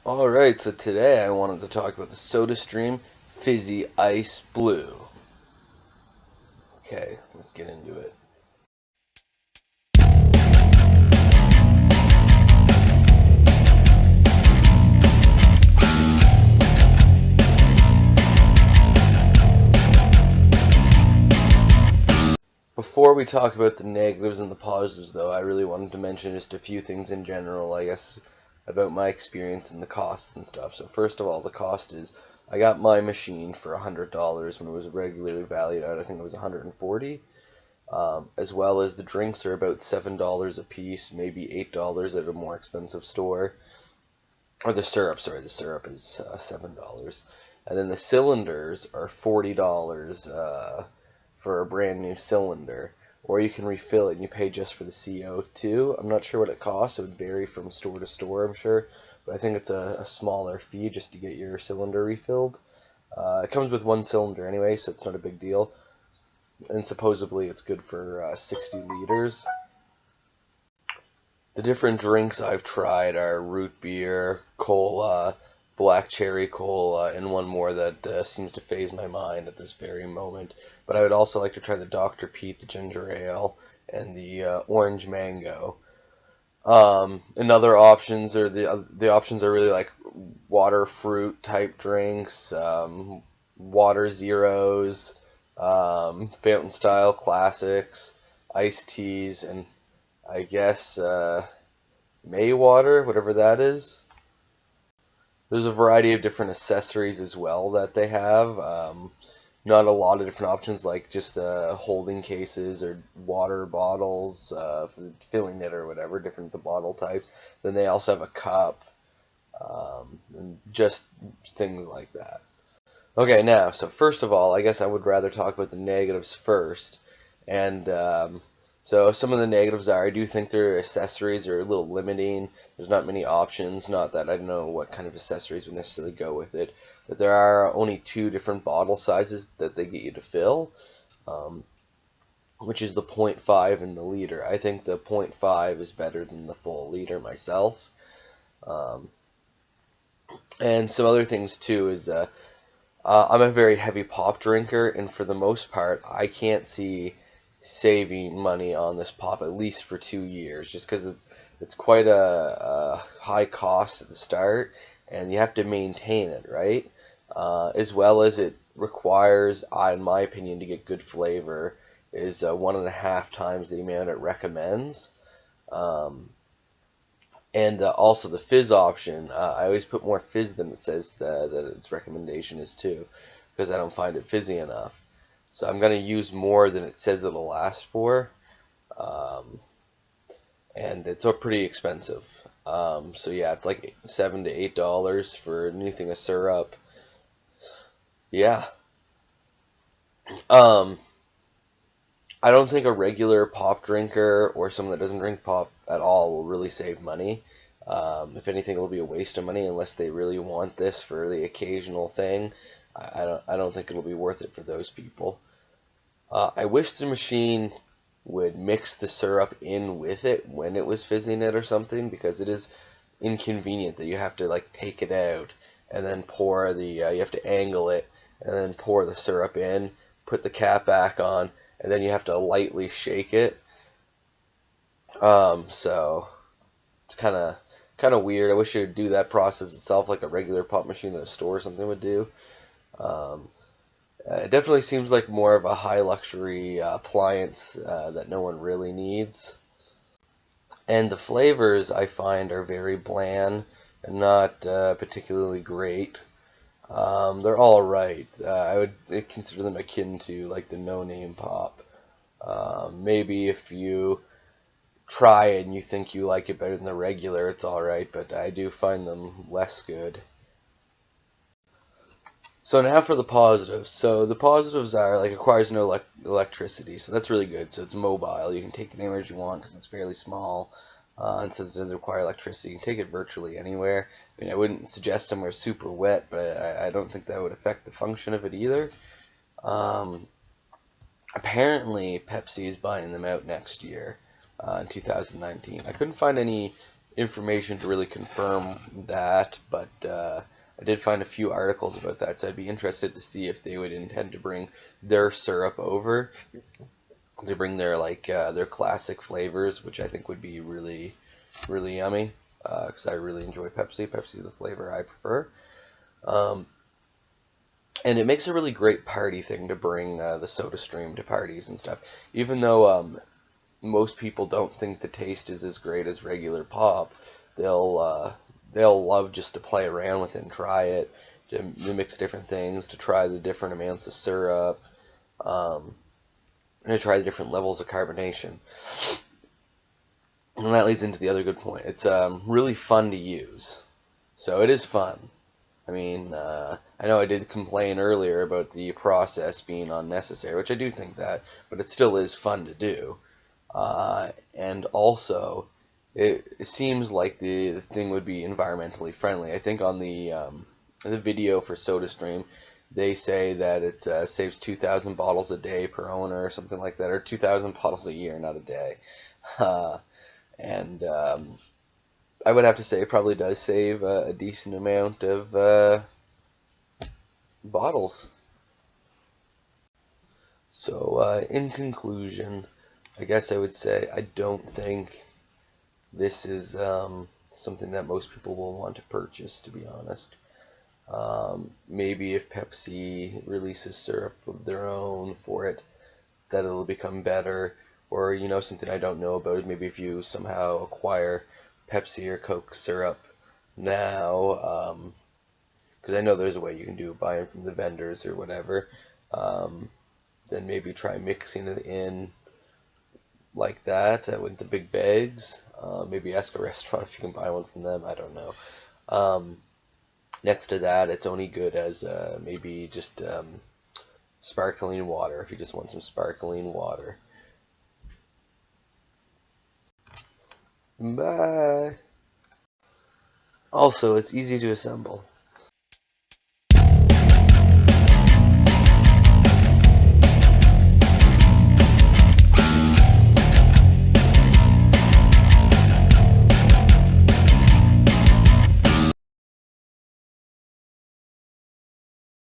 Alright, so today I wanted to talk about the Sodastream FIZZI Ice Blue. Okay, let's get into it. Before we talk about the negatives and the positives, though, I really wanted to mention just a few things in general, I guess, about my experience and the costs and stuff. So first of all, the cost is, I got my machine for $100 when it was regularly valued at, I think it was $140. As well as the drinks are about $7 a piece, maybe $8 at a more expensive store. Or the syrup, sorry, the syrup is $7. And then the cylinders are $40 for a brand new cylinder. Or you can refill it and you pay just for the CO2. I'm not sure what it costs. It would vary from store to store, I'm sure. But I think it's a smaller fee just to get your cylinder refilled. It comes with one cylinder anyway, so it's not a big deal. And supposedly it's good for 60 liters. The different drinks I've tried are root beer, cola, black cherry cola, and one more that seems to phase my mind at this very moment. But I would also like to try the Dr. Pete, the ginger ale, and the orange mango. And other options are the options are really like water fruit type drinks, water zeros, fountain style classics, iced teas, and I guess May water, whatever that is. There's a variety of different accessories as well that they have. Not a lot of different options like just holding cases or water bottles for filling it or whatever, different the bottle types. Then they also have a cup and just things like that. Okay, now, so first of all, I guess I would rather talk about the negatives first. And so some of the negatives are, I do think their accessories are a little limiting. There's not many options. Not that I don't know what kind of accessories would necessarily go with it. But there are only two different bottle sizes that they get you to fill, which is the 0.5 and the liter. I think the 0.5 is better than the full liter myself. And some other things too is I'm a very heavy pop drinker, and for the most part, I can't see saving money on this pop at least for 2 years, just because it's quite a high cost at the start, and you have to maintain it, right? As well as it requires, in my opinion, to get good flavor, is 1.5 times the amount it recommends. And also the fizz option, I always put more fizz than it says that its recommendation is too, because I don't find it fizzy enough. So I'm going to use more than it says it'll last for, and it's pretty expensive. So yeah, it's like $7 to $8 for anything of syrup. Yeah. Um, I don't think a regular pop drinker or someone that doesn't drink pop at all will really save money. If anything, it'll be a waste of money unless they really want this for the occasional thing. I don't think it'll be worth it for those people. I wish the machine would mix the syrup in with it when it was fizzing it or something, because it is inconvenient that you have to like take it out and then pour you have to angle it and then pour the syrup in, put the cap back on, and then you have to lightly shake it. So it's kind of weird. I wish it would do that process itself like a regular pop machine at a store or something would do. Um, it definitely seems like more of a high luxury appliance that no one really needs. And the flavors I find are very bland and not particularly great. They're all right. I would consider them akin to like the no-name pop. Maybe if you try it and you think you like it better than the regular, it's all right. But I do find them less good. So now for the positives. So the positives are like it requires no electricity, so that's really good. So it's mobile. You can take it anywhere you want because it's fairly small, and since it doesn't require electricity, you can take it virtually anywhere. I mean, I wouldn't suggest somewhere super wet, but I don't think that would affect the function of it either. Um, Apparently, Pepsi is buying them out next year, in 2019. I couldn't find any information to really confirm that, but I did find a few articles about that, so I'd be interested to see if they would intend to bring their syrup over. They bring their their classic flavors, which I think would be really, really yummy. Because I really enjoy Pepsi. Pepsi's the flavor I prefer. Um, and it makes a really great party thing to bring the Sodastream to parties and stuff. Even though most people don't think the taste is as great as regular pop, they'll love just to play around with it and try it, to mix different things, to try the different amounts of syrup, and to try the different levels of carbonation. And that leads into the other good point. It's really fun to use. So it is fun. I mean, I know I did complain earlier about the process being unnecessary, which I do think that, but it still is fun to do. And also, it seems like the thing would be environmentally friendly. I think on the video for SodaStream, they say that it saves 2,000 bottles a day per owner or something like that, or 2,000 bottles a year, not a day. And I would have to say it probably does save a decent amount of bottles. So, in conclusion, I guess I would say I don't think this is something that most people will want to purchase, to be honest. Maybe if Pepsi releases syrup of their own for it, that it'll become better. Or, something I don't know about, maybe if you somehow acquire Pepsi or Coke syrup now, because I know there's a way you can do it, buy it from the vendors or whatever, then maybe try mixing it in like that with the big bags. Maybe ask a restaurant if you can buy one from them. I don't know. Next to that, it's only good as maybe just sparkling water if you just want some sparkling water. Bye. Also, it's easy to assemble.